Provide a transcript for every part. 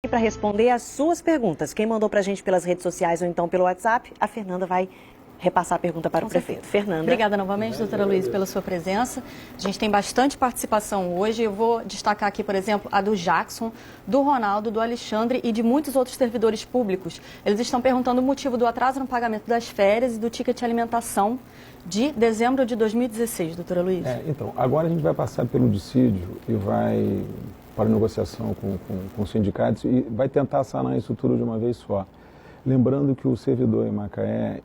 Para responder as suas perguntas. Quem mandou para a gente pelas redes sociais ou então pelo WhatsApp, a Fernanda vai repassar a pergunta para o prefeito. Fernanda. Obrigada novamente, doutora Luiz, pela sua presença. A gente tem bastante participação hoje. Eu vou destacar aqui, por exemplo, a do Jackson, do Ronaldo, do Alexandre e de muitos outros servidores públicos. Eles estão perguntando o motivo do atraso no pagamento das férias e do ticket de alimentação de dezembro de 2016, doutora Luiz. Então, agora a gente vai passar pelo dissídio e vai para negociação com os sindicatos e vai tentar sanar isso tudo de uma vez só. Lembrando que o servidor em Macaé,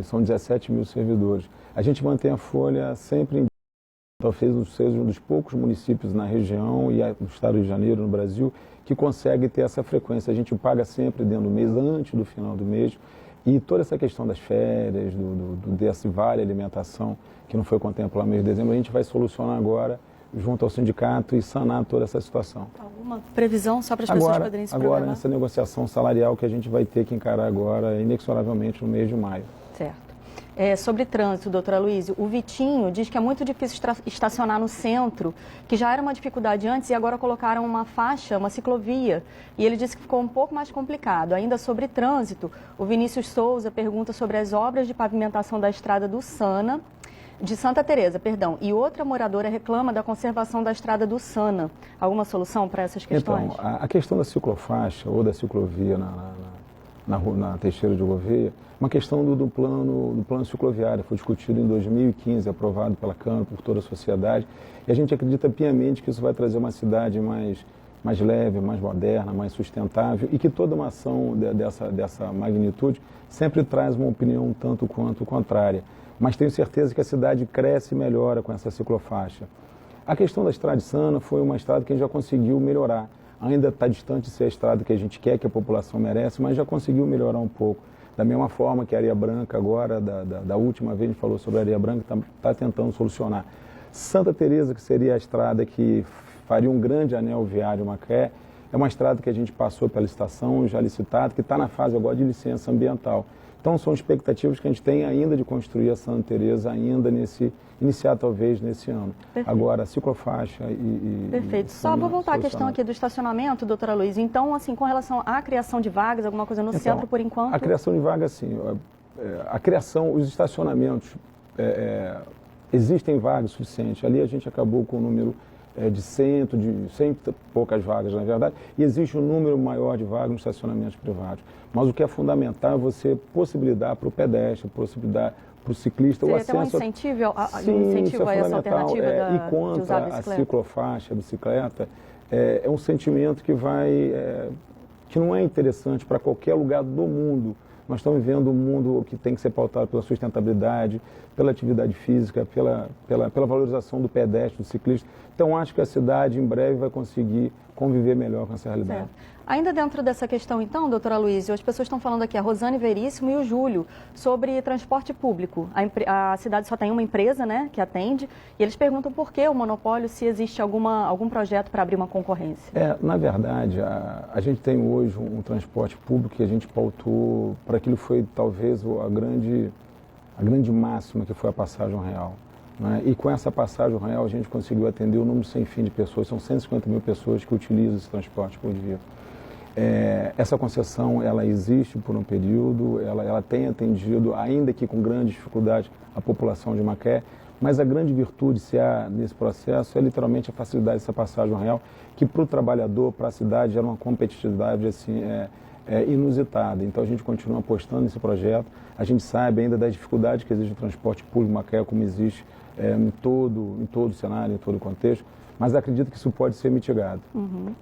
são 17 mil servidores. A gente mantém a folha sempre em talvez seja um dos poucos municípios na região e no estado do Rio de Janeiro, no Brasil, que consegue ter essa frequência. A gente paga sempre dentro do mês, antes do final do mês. E toda essa questão das férias, desse vale alimentação, que não foi contemplado no mês de dezembro, a gente vai solucionar agora junto ao sindicato e sanar toda essa situação. Alguma previsão só para as pessoas poderem se programar? Agora, nessa negociação salarial que a gente vai ter que encarar agora, inexoravelmente, no mês de maio. Certo. Sobre trânsito, doutora Luiz, o Vitinho diz que é muito difícil estacionar no centro, que já era uma dificuldade antes e agora colocaram uma faixa, uma ciclovia, e ele disse que ficou um pouco mais complicado. Ainda sobre trânsito, o Vinícius Souza pergunta sobre as obras de pavimentação da estrada do Sana, de Santa Teresa, perdão, e outra moradora reclama da conservação da estrada do Sana. Alguma solução para essas questões? Então, a questão da ciclofaixa ou da ciclovia na Teixeira de Gouveia, uma questão do plano cicloviário, foi discutido em 2015, aprovado pela Câmara, por toda a sociedade, e a gente acredita piamente que isso vai trazer uma cidade mais leve, mais moderna, mais sustentável, e que toda uma ação dessa magnitude sempre traz uma opinião um tanto quanto contrária. Mas tenho certeza que a cidade cresce e melhora com essa ciclofaixa. A questão da estrada de Sana foi uma estrada que a gente já conseguiu melhorar. Ainda está distante de ser a estrada que a gente quer, que a população merece, mas já conseguiu melhorar um pouco. Da mesma forma que a Areia Branca agora, da última vez a gente falou sobre a Areia Branca, está tentando solucionar. Santa Teresa, que seria a estrada que faria um grande anel viário Macaé, é uma estrada que a gente passou pela estação, já licitada, que está na fase agora de licença ambiental. Então, são expectativas que a gente tem ainda de construir a Santa Teresa, ainda iniciar talvez nesse ano. Perfeito. Agora, a ciclofaixa e... Perfeito. Só vou voltar à questão aqui do estacionamento, doutora Luiz. Então, assim, com relação à criação de vagas, alguma coisa no centro, por enquanto? A criação de vagas, sim. Os estacionamentos, existem vagas suficientes. Ali a gente acabou com o número de 100 e poucas vagas, na verdade, e existe um número maior de vagas nos estacionamentos privados. Mas o que é fundamental é você possibilitar para o pedestre, possibilitar para o ciclista o acesso... Seria até um incentivo, Sim, a essa alternativa e quanto de usar a a bicicleta? ciclofaixa, a bicicleta, é um sentimento que não é interessante para qualquer lugar do mundo. Nós estamos vivendo um mundo que tem que ser pautado pela sustentabilidade, pela atividade física, pela valorização do pedestre, do ciclista. Então, acho que a cidade, em breve, vai conseguir conviver melhor com essa realidade. Certo. Ainda dentro dessa questão, então, doutora Luiz, as pessoas estão falando aqui, a Rosane Veríssimo e o Júlio, sobre transporte público. A cidade só tem uma empresa, né, que atende, e eles perguntam por que o monopólio, se existe algum projeto para abrir uma concorrência. Na verdade, a gente tem hoje um transporte público que a gente pautou para aquilo que foi, talvez, a grande máxima, que foi a passagem real. Né? E com essa passagem real, a gente conseguiu atender um número sem fim de pessoas, são 150 mil pessoas que utilizam esse transporte por dia. Essa concessão, ela existe por um período, ela tem atendido, ainda que com grande dificuldade, a população de Macaé, mas a grande virtude, se há nesse processo, é literalmente a facilidade dessa passagem real, que para o trabalhador, para a cidade, gera uma competitividade assim, inusitada. Então a gente continua apostando nesse projeto, a gente sabe ainda das dificuldades que existe no transporte público em Macaé, como existe em todo o cenário, em todo o contexto, mas acredito que isso pode ser mitigado.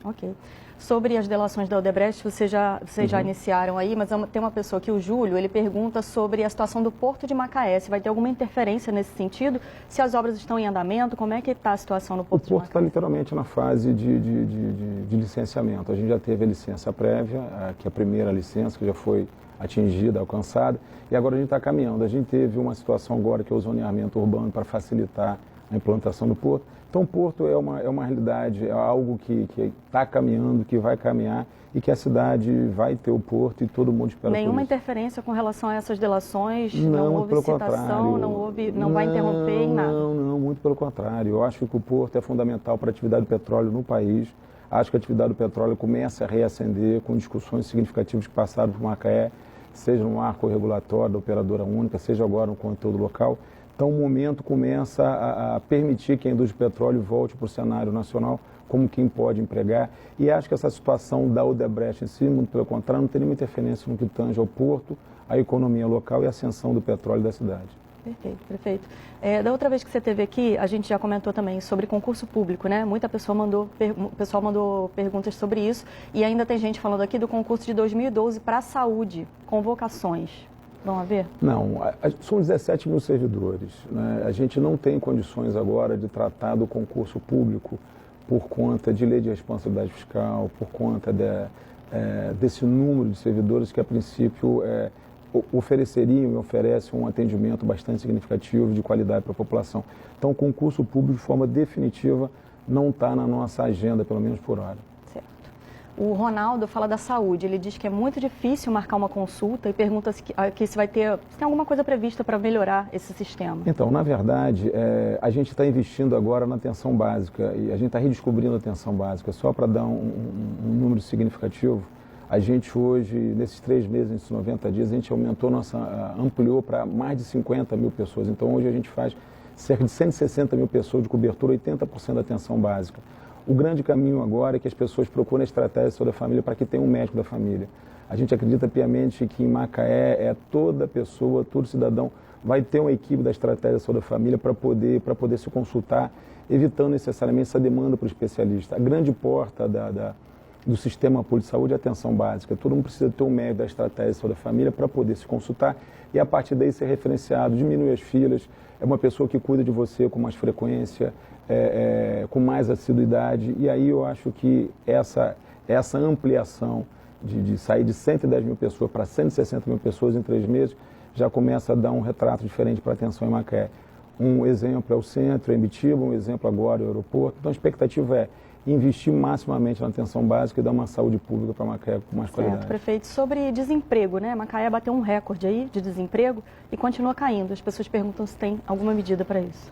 Ok. Sobre as delações da Odebrecht, vocês já iniciaram aí, mas tem uma pessoa aqui, o Júlio, ele pergunta sobre a situação do Porto de Macaé, se vai ter alguma interferência nesse sentido, se as obras estão em andamento, como é que está a situação no Porto de Macaé? O Porto está literalmente na fase de licenciamento. A gente já teve a licença prévia, que é a primeira licença, que já foi atingida, alcançada, e agora a gente está caminhando. A gente teve uma situação agora que é o zoneamento urbano para facilitar a implantação do porto. Então, o porto é uma realidade, é algo que está caminhando, que vai caminhar e que a cidade vai ter o porto e todo mundo espera por isso. Nenhuma interferência com relação a essas delações? Não houve citação, não vai interromper em nada? Não, muito pelo contrário. Eu acho que o porto é fundamental para a atividade do petróleo no país. acho que a atividade do petróleo começa a reacender com discussões significativas que passaram por Macaé, seja no marco regulatório da operadora única, seja agora no conteúdo local. Então o momento começa a permitir que a indústria de petróleo volte para o cenário nacional como quem pode empregar. E acho que essa situação da Odebrecht em si, muito pelo contrário, não tem nenhuma interferência no que tange ao porto, a economia local e a ascensão do petróleo da cidade. Perfeito, perfeito. Da outra vez que você esteve aqui, a gente já comentou também sobre concurso público, né? O pessoal mandou perguntas sobre isso e ainda tem gente falando aqui do concurso de 2012 para a saúde, convocações. Vão haver? Não, são 17 mil servidores, né? A gente não tem condições agora de tratar do concurso público por conta de lei de responsabilidade fiscal, por conta desse número de servidores que a princípio ofereceriam e oferecem um atendimento bastante significativo de qualidade para a população. Então, o concurso público, de forma definitiva, não está na nossa agenda, pelo menos por hora. Certo. O Ronaldo fala da saúde. Ele diz que é muito difícil marcar uma consulta e pergunta se tem alguma coisa prevista para melhorar esse sistema. Então, na verdade, a gente está investindo agora na atenção básica e a gente está redescobrindo a atenção básica. Só para dar um número significativo, a gente hoje, nesses 3 meses, nesses 90 dias, a gente ampliou para mais de 50 mil pessoas. Então, hoje a gente faz cerca de 160 mil pessoas de cobertura, 80% da atenção básica. O grande caminho agora é que as pessoas procurem a estratégia de saúde da família para que tenha um médico da família. A gente acredita piamente que em Macaé toda pessoa, todo cidadão vai ter uma equipe da estratégia de saúde da família para poder se consultar, evitando necessariamente essa demanda para o especialista. A grande porta do sistema público de saúde é a atenção básica. Todo mundo precisa ter um médico da estratégia de saúde da família para poder se consultar e a partir daí ser referenciado, diminuir as filas. É uma pessoa que cuida de você com mais frequência, com mais assiduidade. E aí eu acho que essa ampliação de sair de 110 mil pessoas para 160 mil pessoas em 3 meses já começa a dar um retrato diferente para a atenção em Macaé. Um exemplo é o centro, em Ibitiba, um exemplo agora é o aeroporto. Então a expectativa é investir maximamente na atenção básica e dar uma saúde pública para Macaé com mais qualidade. Certo, prefeito. Sobre desemprego, né? Macaé bateu um recorde aí de desemprego e continua caindo. As pessoas perguntam se tem alguma medida para isso.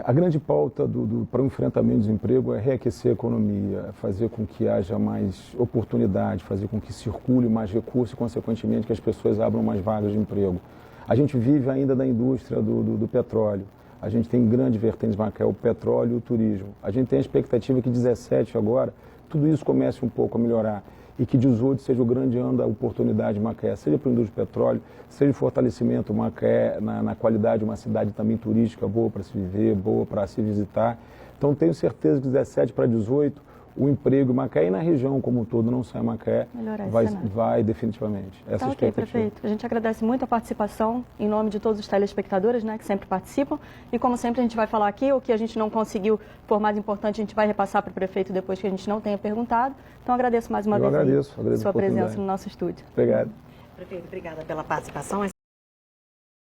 A grande pauta para o enfrentamento do desemprego é reaquecer a economia, fazer com que haja mais oportunidade, fazer com que circule mais recursos e, consequentemente, que as pessoas abram mais vagas de emprego. A gente vive ainda da indústria do petróleo. A gente tem grande vertente de Macaé, o petróleo e o turismo. A gente tem a expectativa que 17 agora, tudo isso comece um pouco a melhorar e que 18 seja o grande ano da oportunidade de Macaé, seja para a indústria de petróleo, seja o fortalecimento de Macaé na qualidade de uma cidade também turística, boa para se viver, boa para se visitar. Então tenho certeza que 17 para 18, o emprego em Macaé e na região como um todo, não só em Macaé, vai definitivamente. Essa ok, prefeito. A gente agradece muito a participação em nome de todos os telespectadores, né, que sempre participam. E como sempre a gente vai falar aqui, o que a gente não conseguiu for mais importante, a gente vai repassar para o prefeito depois que a gente não tenha perguntado. Então agradeço mais uma vez agradeço sua presença no nosso estúdio. Obrigado. Prefeito, obrigada pela participação.